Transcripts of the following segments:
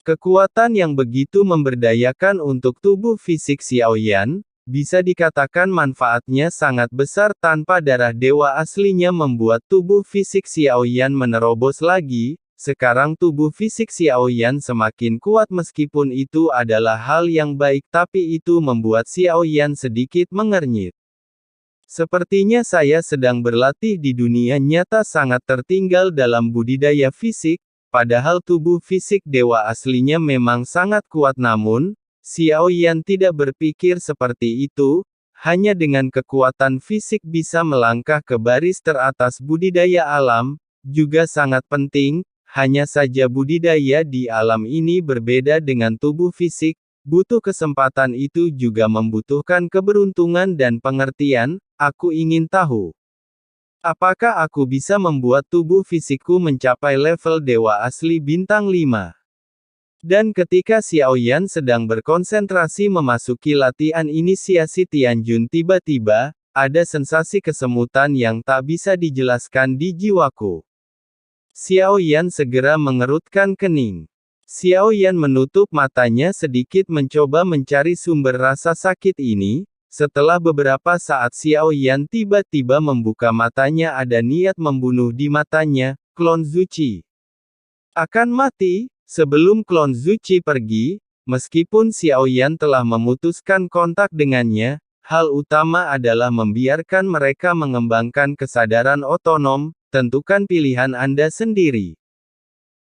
Kekuatan yang begitu memberdayakan untuk tubuh fisik Xiaoyan, bisa dikatakan manfaatnya sangat besar tanpa darah dewa aslinya membuat tubuh fisik Xiaoyan menerobos lagi. Sekarang tubuh fisik Xiaoyan semakin kuat meskipun itu adalah hal yang baik tapi itu membuat Xiaoyan sedikit mengernyit. Sepertinya saya sedang berlatih di dunia nyata sangat tertinggal dalam budidaya fisik. Padahal tubuh fisik dewa aslinya memang sangat kuat namun, Xiaoyan tidak berpikir seperti itu, hanya dengan kekuatan fisik bisa melangkah ke baris teratas budidaya alam, juga sangat penting, hanya saja budidaya di alam ini berbeda dengan tubuh fisik, butuh kesempatan itu juga membutuhkan keberuntungan dan pengertian, aku ingin tahu. Apakah aku bisa membuat tubuh fisikku mencapai level dewa asli bintang 5? Dan ketika Xiaoyan sedang berkonsentrasi memasuki latihan inisiasi Tianjun tiba-tiba, ada sensasi kesemutan yang tak bisa dijelaskan di jiwaku. Xiaoyan segera mengerutkan kening. Xiaoyan menutup matanya sedikit mencoba mencari sumber rasa sakit ini. Setelah beberapa saat Xiaoyan tiba-tiba membuka matanya ada niat membunuh di matanya, klon Zuchi akan mati, sebelum klon Zuchi pergi, meskipun Xiaoyan telah memutuskan kontak dengannya, hal utama adalah membiarkan mereka mengembangkan kesadaran otonom, tentukan pilihan Anda sendiri.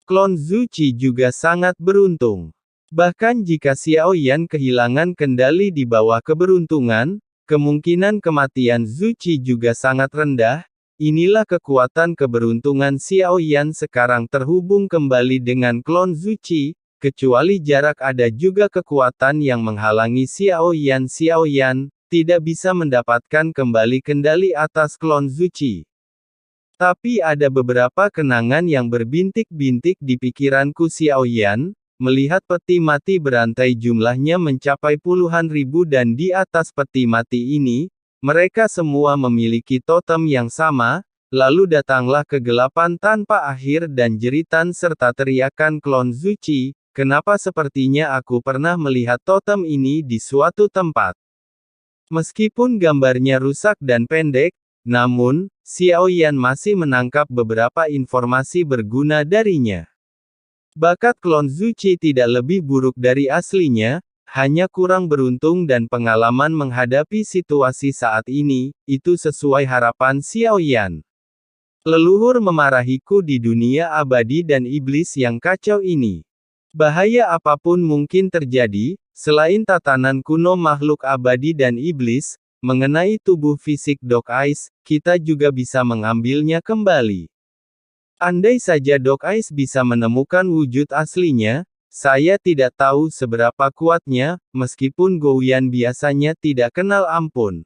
Klon Zuchi juga sangat beruntung. Bahkan jika Xiaoyan kehilangan kendali di bawah keberuntungan, kemungkinan kematian Zuchi juga sangat rendah. Inilah kekuatan keberuntungan Xiaoyan sekarang terhubung kembali dengan klon Zuchi, kecuali jarak ada juga kekuatan yang menghalangi Xiaoyan. Xiaoyan tidak bisa mendapatkan kembali kendali atas klon Zuchi. Tapi ada beberapa kenangan yang berbintik-bintik di pikiranku. Xiaoyan melihat peti mati berantai jumlahnya mencapai puluhan ribu dan di atas peti mati ini, mereka semua memiliki totem yang sama, lalu datanglah kegelapan tanpa akhir dan jeritan serta teriakan klon Zuchi, kenapa sepertinya aku pernah melihat totem ini di suatu tempat. Meskipun gambarnya rusak dan pendek, namun, Xiaoyan masih menangkap beberapa informasi berguna darinya. Bakat klon Zuchi tidak lebih buruk dari aslinya, hanya kurang beruntung dan pengalaman menghadapi situasi saat ini, itu sesuai harapan Xiaoyan. Leluhur memarahiku di dunia abadi dan iblis yang kacau ini. Bahaya apapun mungkin terjadi, selain tatanan kuno makhluk abadi dan iblis, mengenai tubuh fisik Dog Eyes, kita juga bisa mengambilnya kembali. Andai saja Dog Eyes bisa menemukan wujud aslinya, saya tidak tahu seberapa kuatnya, meskipun Gouyan biasanya tidak kenal ampun.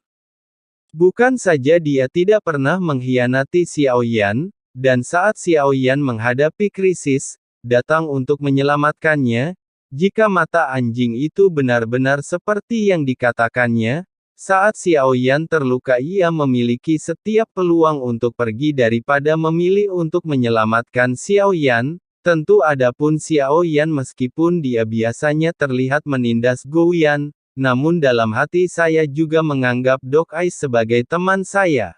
Bukan saja dia tidak pernah mengkhianati Xiaoyan, dan saat Xiaoyan menghadapi krisis, datang untuk menyelamatkannya, jika mata anjing itu benar-benar seperti yang dikatakannya, saat Xiaoyan terluka ia memiliki setiap peluang untuk pergi daripada memilih untuk menyelamatkan Xiaoyan, tentu adapun Xiaoyan meskipun dia biasanya terlihat menindas Gouyan, namun dalam hati saya juga menganggap Dog Eyes sebagai teman saya.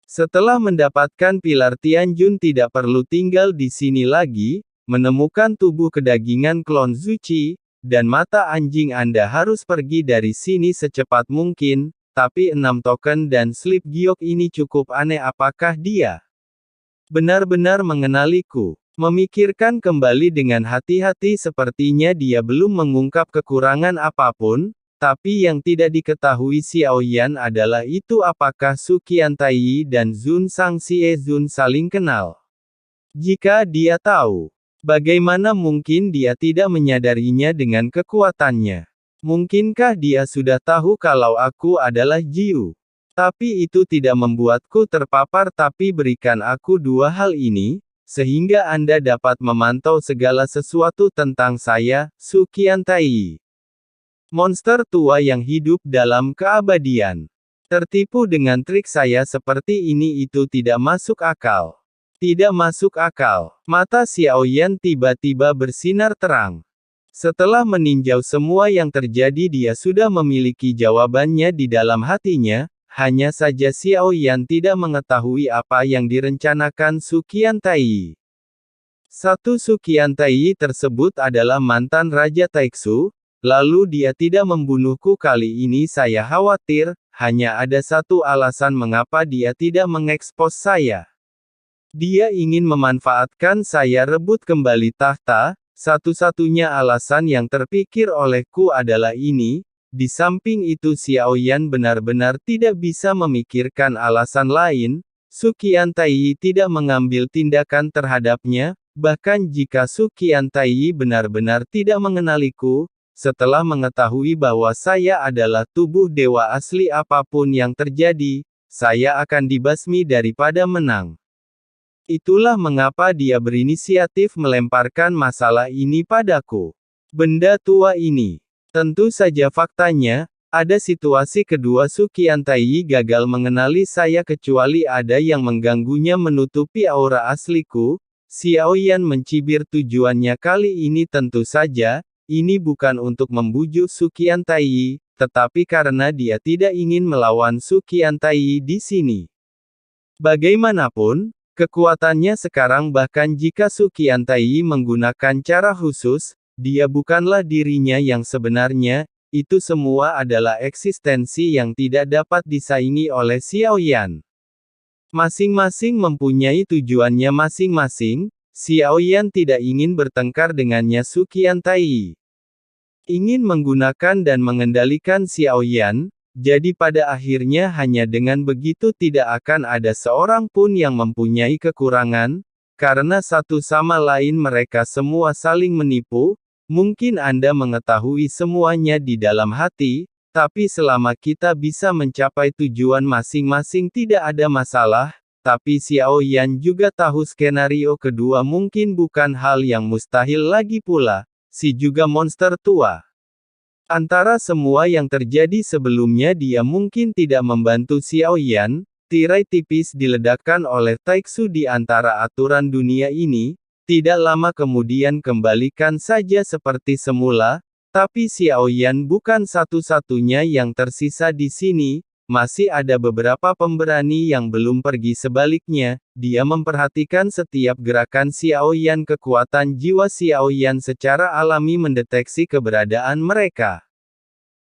Setelah mendapatkan pilar Tianjun tidak perlu tinggal di sini lagi, menemukan tubuh kedagingan klon Zuchi, dan mata anjing Anda harus pergi dari sini secepat mungkin, tapi 6 token dan slip giok ini cukup aneh. Apakah dia benar-benar mengenaliku? Memikirkan kembali dengan hati-hati sepertinya dia belum mengungkap kekurangan apapun, tapi yang tidak diketahui Xiaoyan adalah itu apakah Su Qiantai dan Zun Shangxie Zun saling kenal. Jika dia tahu, bagaimana mungkin dia tidak menyadarinya dengan kekuatannya? Mungkinkah dia sudah tahu kalau aku adalah Jiu? Tapi itu tidak membuatku terpapar. Tapi berikan aku dua hal ini, sehingga Anda dapat memantau segala sesuatu tentang saya, Su Qiantai. Monster tua yang hidup dalam keabadian. Tertipu dengan trik saya seperti ini itu tidak masuk akal. Tidak masuk akal. Mata Xiaoyan tiba-tiba bersinar terang. Setelah meninjau semua yang terjadi, dia sudah memiliki jawabannya di dalam hatinya, hanya saja Xiao Yan tidak mengetahui apa yang direncanakan Su Qiantai. Satu Su Qiantai tersebut adalah mantan Raja Taixu, lalu dia tidak membunuhku kali ini. Saya khawatir, hanya ada satu alasan mengapa dia tidak mengekspos saya. Dia ingin memanfaatkan saya rebut kembali tahta. Satu-satunya alasan yang terpikir olehku adalah ini. Di samping itu Xiao Yan benar-benar tidak bisa memikirkan alasan lain. Su Qiantai tidak mengambil tindakan terhadapnya, bahkan jika Su Qiantai benar-benar tidak mengenaliku, setelah mengetahui bahwa saya adalah tubuh dewa asli, apapun yang terjadi, saya akan dibasmi daripada menang. Itulah mengapa dia berinisiatif melemparkan masalah ini padaku. Benda tua ini. Tentu saja faktanya, ada situasi kedua Su Qiantai gagal mengenali saya kecuali ada yang mengganggunya menutupi aura asliku. Xiao Yan mencibir. Tujuannya kali ini tentu saja, ini bukan untuk membujuk Su Qiantai, tetapi karena dia tidak ingin melawan Su Qiantai di sini. Bagaimanapun, kekuatannya sekarang, bahkan jika Su Qiantai menggunakan cara khusus, dia bukanlah dirinya yang sebenarnya. Itu semua adalah eksistensi yang tidak dapat disaingi oleh Xiao Yan. Masing-masing mempunyai tujuannya masing-masing. Xiao Yan tidak ingin bertengkar dengannya Su Qiantai. Ingin menggunakan dan mengendalikan Xiao Yan. Jadi pada akhirnya hanya dengan begitu tidak akan ada seorang pun yang mempunyai kekurangan, karena satu sama lain mereka semua saling menipu. Mungkin Anda mengetahui semuanya di dalam hati, tapi selama kita bisa mencapai tujuan masing-masing tidak ada masalah. Tapi Xiao Yan juga tahu skenario kedua mungkin bukan hal yang mustahil lagi pula, si juga monster tua. Antara semua yang terjadi sebelumnya, dia mungkin tidak membantu Xiao Yan. Tirai tipis diledakkan oleh Taixu di antara aturan dunia ini. Tidak lama kemudian kembalikan saja seperti semula. Tapi Xiao Yan bukan satu-satunya yang tersisa di sini. Masih ada beberapa pemberani yang belum pergi. Sebaliknya, dia memperhatikan setiap gerakan Xiao Yan. Kekuatan jiwa Xiao Yan secara alami mendeteksi keberadaan mereka.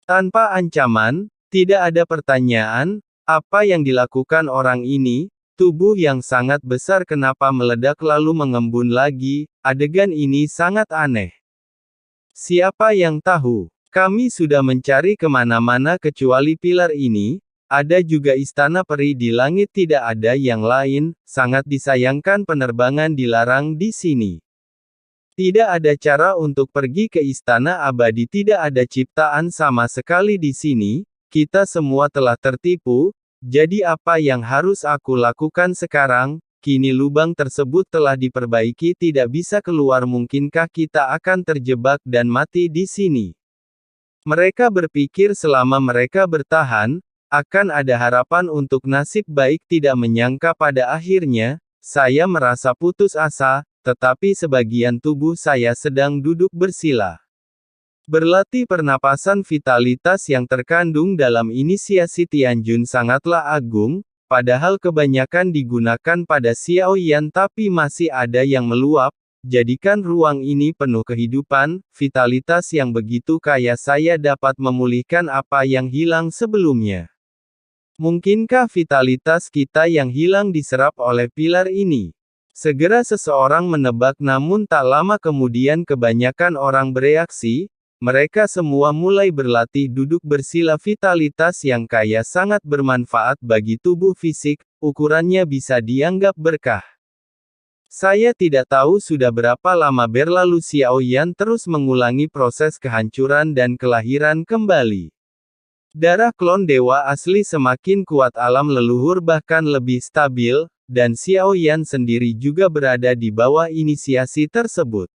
Tanpa ancaman, tidak ada pertanyaan, apa yang dilakukan orang ini? Tubuh yang sangat besar kenapa meledak lalu mengembun lagi? Adegan ini sangat aneh. Siapa yang tahu? Kami sudah mencari kemana-mana kecuali pilar ini. Ada juga istana peri di langit, tidak ada yang lain. Sangat disayangkan penerbangan dilarang di sini. Tidak ada cara untuk pergi ke istana abadi, tidak ada ciptaan sama sekali di sini. Kita semua telah tertipu. Jadi apa yang harus aku lakukan sekarang? Kini lubang tersebut telah diperbaiki, tidak bisa keluar. Mungkinkah kita akan terjebak dan mati di sini? Mereka berpikir selama mereka bertahan, akan ada harapan untuk nasib baik. Tidak menyangka pada akhirnya, saya merasa putus asa. Tetapi sebagian tubuh saya sedang duduk bersila. Berlatih pernapasan vitalitas yang terkandung dalam inisiasi Tianjun sangatlah agung, padahal kebanyakan digunakan pada Xiao Yan tapi masih ada yang meluap. Jadikan ruang ini penuh kehidupan, vitalitas yang begitu kaya saya dapat memulihkan apa yang hilang sebelumnya. Mungkinkah vitalitas kita yang hilang diserap oleh pilar ini? Segera seseorang menebak, namun tak lama kemudian kebanyakan orang bereaksi. Mereka semua mulai berlatih duduk bersila. Vitalitas yang kaya sangat bermanfaat bagi tubuh fisik, ukurannya bisa dianggap berkah. Saya tidak tahu sudah berapa lama berlalu. Xiao Yan terus mengulangi proses kehancuran dan kelahiran kembali. Darah klon dewa asli semakin kuat, alam leluhur bahkan lebih stabil. Dan Xiao Yan sendiri juga berada di bawah inisiasi tersebut.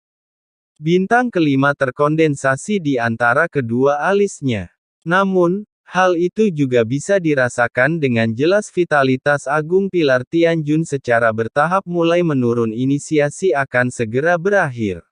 Bintang kelima terkondensasi di antara kedua alisnya. Namun, hal itu juga bisa dirasakan dengan jelas. Vitalitas agung pilar Tianjun secara bertahap mulai menurun. Inisiasi akan segera berakhir.